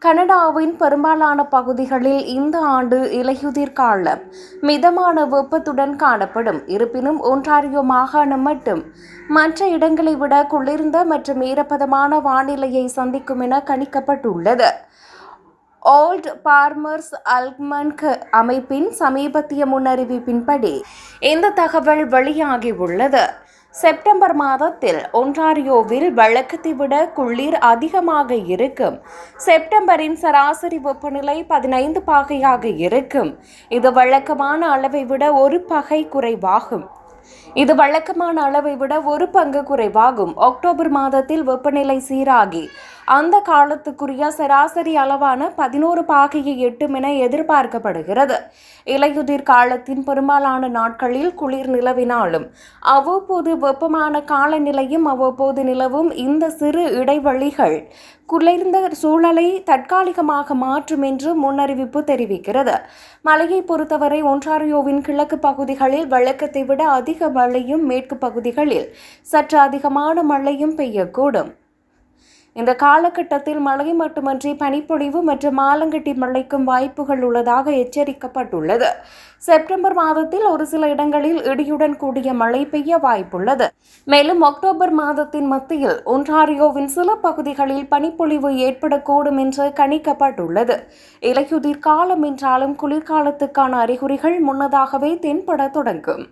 கனடாவின் பெரும்பாலான பகுதிகளில் இந்த ஆண்டு இலையுதிர் காலம் மிதமான வெப்பத்துடன் காணப்படும். இருப்பினும் ஒன்டாரியோ மாகாணம் மட்டும் மற்ற இடங்களை விட குளிர்ந்த மற்றும் ஈரப்பதமான வானிலையை சந்திக்கும் என கணிக்கப்பட்டுள்ளது. ஓல்ட் பார்மர்ஸ் அல்மனக் அமைப்பின் சமீபத்திய முன்னறிவிப்பின்படி இந்த தகவல் வெளியாகியுள்ளது. செப்டம்பர் மாதத்தில் ஒன்டாரியோவில் வழக்கத்தை விட குளிர் அதிகமாக இருக்கும். செப்டம்பரின் சராசரி வெப்பநிலை 15 பாகையாக இருக்கும். இது வழக்கமான அளவை விட ஒரு பங்கு குறைவாகும். அக்டோபர் மாதத்தில் வெப்பநிலை சீராகி அந்த காலத்துக்குரிய சராசரி அளவான 11 பாகையை எட்டும் என எதிர்பார்க்கப்படுகிறது. இலையுதிர் காலத்தின் பெரும்பாலான நாட்களில் குளிர் நிலவினாலும் அவ்வப்போது வெப்பமான காலநிலையும் அவ்வப்போது நிலவும் இந்த சிறு இடைவெளிகள் குளிர்ந்த சூழலை தற்காலிகமாக மாற்றும் என்று முன்னறிவிப்பு தெரிவிக்கிறது. மழையை பொறுத்தவரை ஒன்டாரியோவின் கிழக்கு பகுதிகளில் வழக்கத்தை விட அதிக மழையும் மேற்கு பகுதிகளில் சற்று அதிகமான மழையும் பெய்யக்கூடும். இந்த காலகட்டத்தில் மழை மட்டுமன்றி பனிப்பொழிவு மற்றும் ஆலங்கட்டி மழைக்கும் வாய்ப்புகள் உள்ளதாக எச்சரிக்கப்பட்டுள்ளது. செப்டம்பர் மாதத்தில் ஒரு சில இடங்களில் இடியுடன் கூடிய மழை பெய்ய வாய்ப்புள்ளது. மேலும் அக்டோபர் மாதத்தின் மத்தியில் ஒன்டாரியோவின் சில பகுதிகளில் பனிப்பொழிவு ஏற்படக்கூடும் என்று கணிக்கப்பட்டுள்ளது. இலையுதிர் காலம் என்றாலும் குளிர்காலத்துக்கான அறிகுறிகள் முன்னதாகவே தென்பட தொடங்கும்.